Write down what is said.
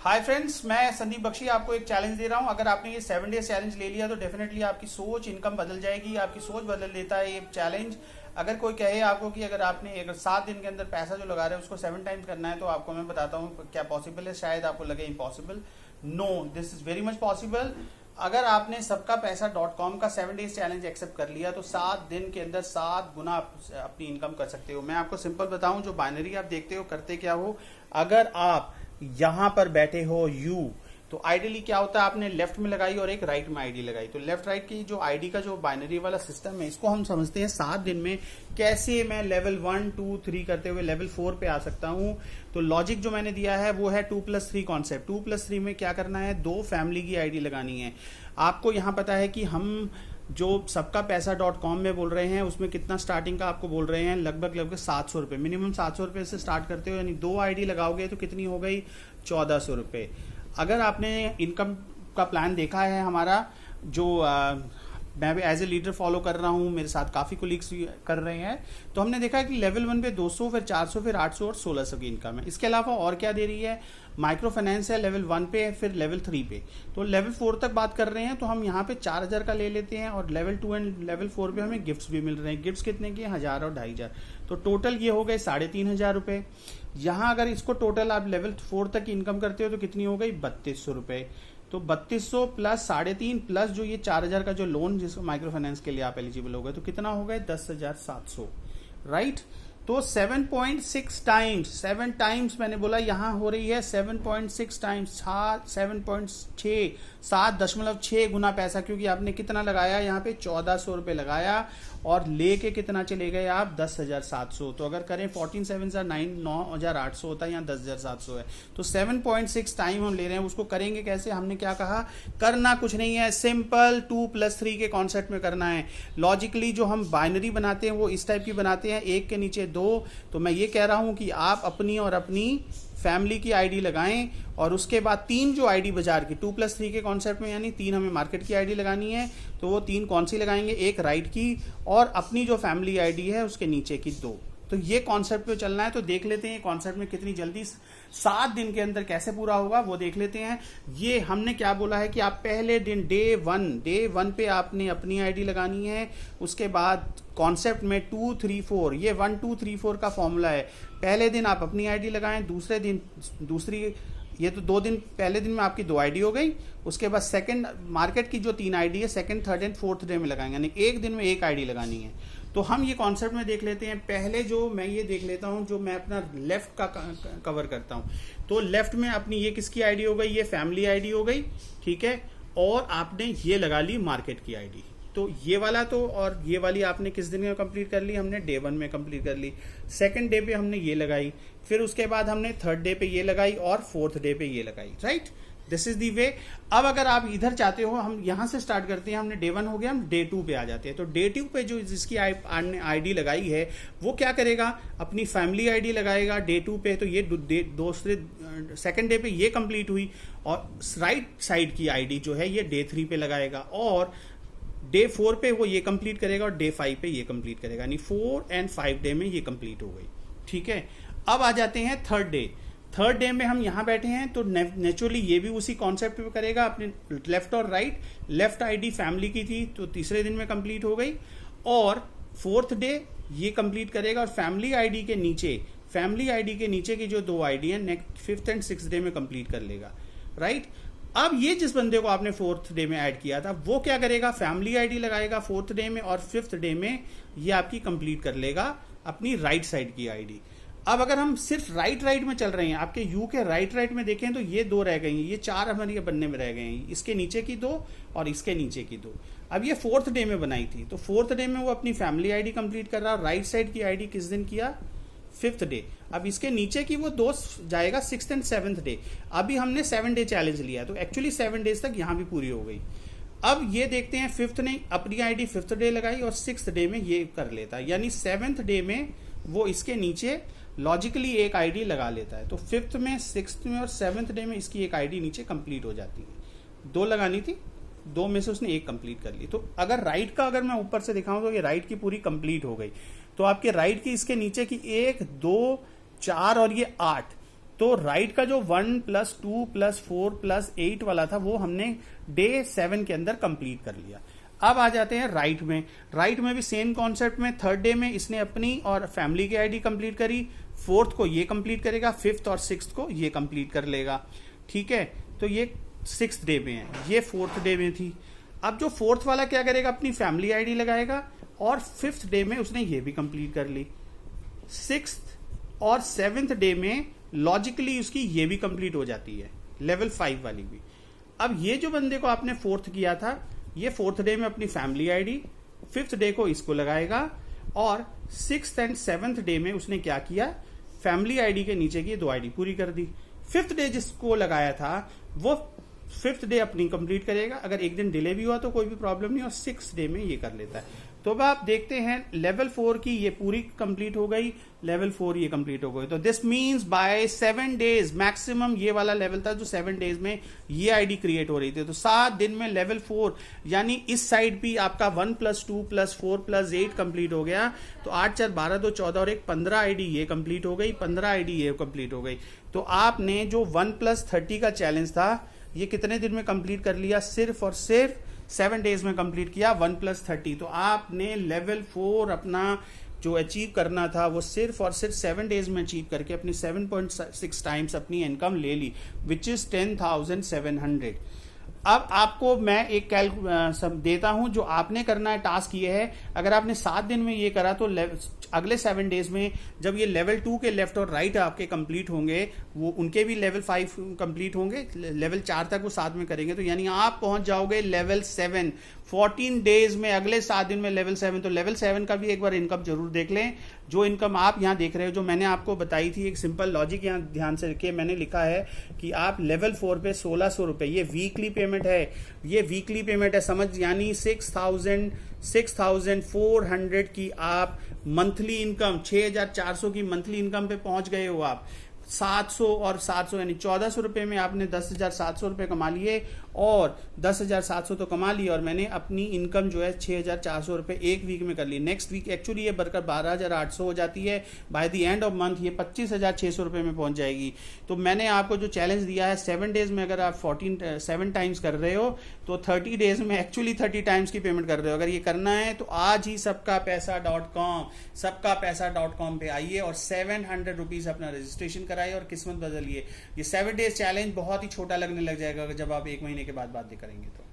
Hi friends, मैं संदीप बख्शी आपको एक चैलेंज दे रहा हूं। अगर आपने ये 7 डेज चैलेंज ले लिया तो डेफिनेटली आपकी सोच, इनकम बदल जाएगी। आपकी सोच बदल देता है ये चैलेंज। अगर कोई कहे आपको कि अगर आपने अगर 7 दिन के अंदर पैसा जो लगा रहे हैं उसको 7 टाइम्स करना है, तो आपको मैं बताता हूँ क्या पॉसिबल है। शायद आपको लगे impossible. No, this is very much possible. अगर आपने सबका पैसा .com का 7 डेज चैलेंज एक्सेप्ट कर लिया तो 7 दिन के अंदर 7 गुना अपनी इनकम कर सकते हो। मैं आपको सिंपल बताऊं, जो बाइनरी आप देखते हो करते क्या हो। अगर आप यहां पर बैठे हो तो आइडियली क्या होता है, आपने लेफ्ट में लगाई और एक राइट में आईडी लगाई, तो लेफ्ट राइट की जो आईडी का जो बाइनरी वाला सिस्टम है, इसको हम समझते हैं 7 दिन में कैसे मैं लेवल 1, 2, 3 करते हुए लेवल 4 पे आ सकता हूं। तो लॉजिक जो मैंने दिया है वो है 2+3 कॉन्सेप्ट। 2+3 में क्या करना है, 2 फैमिली की आईडी लगानी है। आपको यहां पता है कि हम जो सबका पैसा .com में बोल रहे हैं उसमें कितना स्टार्टिंग का आपको बोल रहे हैं, लगभग 700 रुपए, मिनिमम 700 रुपए से स्टार्ट करते हो। यानी 2 आईडी लगाओगे तो कितनी हो गई, 1400 रुपए। अगर आपने इनकम का प्लान देखा है हमारा, जो मैं भी एज ए लीडर फॉलो कर रहा हूँ, मेरे साथ काफी कोलीग्स कर रहे हैं, तो हमने देखा है कि लेवल 1 पे 200, फिर 400, फिर 800 और 1600 की इनकम है। इसके अलावा और क्या दे रही है, माइक्रो फाइनेंस है लेवल 1 पे, फिर लेवल 3 पे। तो लेवल 4 तक बात कर रहे हैं तो हम यहाँ पे 4000 का ले लेते हैं, और लेवल 2 एंड लेवल 4 पे हमें गिफ्ट्स भी मिल रहे हैं। गिफ्ट्स कितने के, 1000 और 2500। तो टोटल ये हो गए 3500 रुपए। यहाँ अगर इसको टोटल आप लेवल 4 तक की इनकम करते हो तो कितनी हो गई, 3200 रुपए। तो 3200 प्लस 3.5 प्लस जो ये 4000 का जो लोन जिसको माइक्रो फाइनेंस के लिए आप एलिजिबल हो गए, तो कितना हो गए, 10,700। राइट। तो 7.6 टाइम्स, 7 टाइम्स मैंने बोला यहां हो रही है 7.6 टाइम्स, 7.6 गुना पैसा, क्योंकि आपने कितना लगाया यहाँ पे, 1400 रुपए लगाया, और लेके कितना चले गए आप, 10,700। तो अगर करें 14 7 9,800 होता है, यहाँ 10,700 है। तो 7.6 टाइम हम ले रहे हैं। उसको करेंगे कैसे, हमने क्या कहा, करना कुछ नहीं है, सिंपल 2+3 के कॉन्सेप्ट में करना है। लॉजिकली जो हम बाइनरी बनाते हैं वो इस टाइप की बनाते हैं, एक के नीचे 2। तो मैं ये कह रहा हूं कि आप अपनी और अपनी फैमिली की आईडी लगाएं, और उसके बाद 3 जो आईडी बाजार की 2+3 के कॉन्सेप्ट में, यानी 3 हमें मार्केट की आईडी लगानी है। तो वो 3 कौन सी लगाएंगे, एक राइट की और अपनी जो फैमिली आईडी है उसके नीचे की 2। तो ये कॉन्सेप्ट पे चलना है। तो देख लेते हैं कॉन्सेप्ट में कितनी जल्दी 7 दिन के अंदर कैसे पूरा होगा, वो देख लेते हैं। ये हमने क्या बोला है कि आप पहले दिन डे वन पे आपने अपनी आईडी लगानी है। उसके बाद कॉन्सेप्ट में 2, 3, 4, ये 1, 2, 3, 4 का फॉर्मूला है। पहले दिन आप अपनी आईडी लगाएं, दूसरे दिन दूसरी, ये तो 2 दिन, पहले दिन में आपकी 2 आईडी हो गई। उसके बाद सेकंड मार्केट की जो 3 आईडी है, second, third and fourth day में लगाएंगे, यानी एक दिन में एक आईडी लगानी है। तो हम ये कॉन्सेप्ट में देख लेते हैं। पहले जो मैं ये देख लेता हूं, जो मैं अपना लेफ्ट का कवर करता हूं, तो लेफ्ट में अपनी ये किसकी आईडी हो गई, ये फैमिली आईडी हो गई, ठीक है। और आपने ये लगा ली मार्केट की आईडी। तो ये वाला तो, और ये वाली आपने किस दिन में कंप्लीट कर ली, हमने डे 1 में कंप्लीट कर ली। सेकंड डे पे हमने ये लगाई, फिर उसके बाद हमने थर्ड डे पे ये लगाई, और फोर्थ डे पे ये लगाई। राइट, दिस इज दी वे। अब अगर आप इधर चाहते हो, हम यहां से स्टार्ट करते हैं। हमने डे 1 हो गया, हम डे 2 पे आ जाते हैं। तो डे 2 पे जो जिसकी आईडी लगाई है वो क्या करेगा, अपनी फैमिली आईडी लगाएगा डे 2 पे। तो ये दूसरे सेकंड डे पे ये कंप्लीट हुई, और राइट साइड की आईडी जो है ये डे 3 पे लगाएगा, और डे 4 पे वो ये कंप्लीट करेगा, और डे 5 पे ये कंप्लीट करेगा। यानी 4 और 5 डे में ये कंप्लीट हो गई, ठीक है। अब आ जाते हैं थर्ड डे। थर्ड डे में हम यहां बैठे हैं, तो नेचुरली ये भी उसी कॉन्सेप्ट पे करेगा, अपने लेफ्ट और राइट। लेफ्ट आईडी फैमिली की थी तो तीसरे दिन में कंप्लीट हो गई, और फोर्थ डे ये कंप्लीट करेगा, और फैमिली आईडी के नीचे की जो 2 आईडी है next 5th and 6th day में कंप्लीट कर लेगा। राइट। अब ये जिस बंदे को आपने 4th डे में ऐड किया था वो क्या करेगा, फैमिली आईडी लगाएगा 4th डे में, और 5th डे में ये आपकी कंप्लीट कर लेगा अपनी राइट साइड की आईडी। अब अगर हम सिर्फ राइट में चल रहे हैं, आपके यू के राइट में देखें तो ये 2 रह गई हैं, ये 4 हमारी बनने में रह गए हैं, इसके नीचे की 2 और इसके नीचे की 2। अब ये 4th डे में बनाई थी, तो 4th डे में वो अपनी फैमिली आईडी कंप्लीट कर रहा। राइट साइड की आईडी किस दिन किया, 5th डे। अब इसके नीचे की वो 2 जाएगा 6th एंड 7th डे। अभी हमने 7 डे चैलेंज लिया, तो एक्चुअली 7 डेज तक यहां भी पूरी हो गई। अब ये देखते हैं, 5th ने अपनी आईडी 5th डे लगाई, और 6th डे में ये कर लेता है, यानी 7th डे में वो इसके नीचे लॉजिकली एक आईडी लगा लेता है। तो 5th में, 6th में और 7th डे में इसकी एक आईडी नीचे कंप्लीट हो जाती है। 2 लगानी थी, 2 में से उसने एक कंप्लीट कर ली। तो अगर राइट का अगर मैं ऊपर से दिखाऊं तो ये राइट की पूरी कंप्लीट हो गई। तो आपके राइट की इसके नीचे की 1, 2, 4 और ये 8, तो राइट का जो 1 + 2 + 4 + 8 वाला था वो हमने डे 7 के अंदर कंप्लीट कर लिया। अब आ जाते हैं राइट में। राइट में भी सेम कॉन्सेप्ट में थर्ड डे में इसने अपनी और फैमिली की आईडी कंप्लीट करी, फोर्थ को ये कंप्लीट करेगा, फिफ्थ और सिक्स्थ को ये कंप्लीट कर लेगा। ठीक है, तो ये 6th डे में है, ये 4th डे में थी। अब जो 4th वाला क्या करेगा, अपनी फैमिली आईडी लगाएगा और 5th डे में उसने ये भी कंप्लीट कर ली। 6th और 7th डे में लॉजिकली उसकी ये भी कंप्लीट हो जाती है, लेवल 5 वाली भी। अब ये जो बंदे को आपने 4th किया था, ये 4th डे में अपनी फैमिली आईडी, 5th डे को इसको लगाएगा और 6th एंड 7th डे में उसने क्या किया, फैमिली आईडी के नीचे की 2 आईडी पूरी कर दी। 5th डे जिसको लगाया था वो 5th डे अपनी कंप्लीट करेगा, अगर एक दिन डिले भी हुआ तो कोई भी प्रॉब्लम नहीं, और 6th डे में ये कर लेता है। तो अब आप देखते हैं लेवल 4 की ये पूरी कंप्लीट हो गई, लेवल 4 ये कंप्लीट हो गई। तो this means by 7 days maximum ये वाला लेवल था जो 7 डेज में ये आईडी क्रिएट हो रही थी। तो 7 दिन में लेवल 4 यानी इस साइड भी आपका 1 + 2 + 4 + 8 कंप्लीट हो गया। तो 8 4 12 2 14 और 1 15 आईडी ये कंप्लीट हो गई, 15 आईडी ये कंप्लीट हो गई। तो आपने जो 1 + 30 का चैलेंज था ये कितने दिन में कंप्लीट कर लिया, सिर्फ और सिर्फ 7 डेज में कंप्लीट किया, 1 + 30। तो आपने लेवल 4 अपना जो अचीव करना था वो सिर्फ और सिर्फ 7 डेज में अचीव करके अपनी 7.6 टाइम्स अपनी इनकम ले ली, विच इज 10,700। अब आपको मैं एक सब देता हूं जो आपने करना है, टास्क ये है, अगर आपने 7 दिन में ये करा तो अगले 7 डेज में जब ये लेवल 2 के लेफ्ट और राइट आपके कंप्लीट होंगे, वो उनके भी लेवल 5 कंप्लीट होंगे, लेवल 4 तक वो साथ में करेंगे, तो यानी आप पहुंच जाओगे लेवल 7 14 डेज में, अगले 7 दिन में लेवल 7। तो लेवल 7 का भी एक बार इनकम जरूर देख लें। जो इनकम आप यहाँ देख रहे हो, जो मैंने आपको बताई थी, एक सिंपल लॉजिक यहाँ ध्यान से रखिए, मैंने लिखा है कि आप लेवल 4 पे 1600 रुपए, ये वीकली पेमेंट है, ये वीकली पेमेंट है, समझ, यानी 6,400 की आप मंथली इनकम, 6,400 की मंथली इनकम पे पहुंच गए हो आप। 700 और 700 यानी 1400 रुपए में आपने 10,700 रुपए कमा लिए, और 10,700 तो कमा लिए, और मैंने अपनी इनकम जो है 6,400 रुपए एक वीक में कर ली। नेक्स्ट वीक एक्चुअली ये बढ़कर 12,800 हो जाती है, by the end of month ये 25,600 रुपए में पहुंच जाएगी। तो मैंने आपको जो चैलेंज दिया है 7 डेज में अगर आप 7 टाइम्स कर रहे हो तो 30 डेज में एक्चुअली 30 टाइम्स की पेमेंट कर रहे हो। अगर ये करना है तो आज ही सबकापैसा.com पे आइए और 700 रुपीज अपना रजिस्ट्रेशन कराइए और किस्मत बदलिए। ये 7 डेज चैलेंज बहुत ही छोटा लगने लग जाएगा जब आप 1 महीने के बाद बातें करेंगे तो।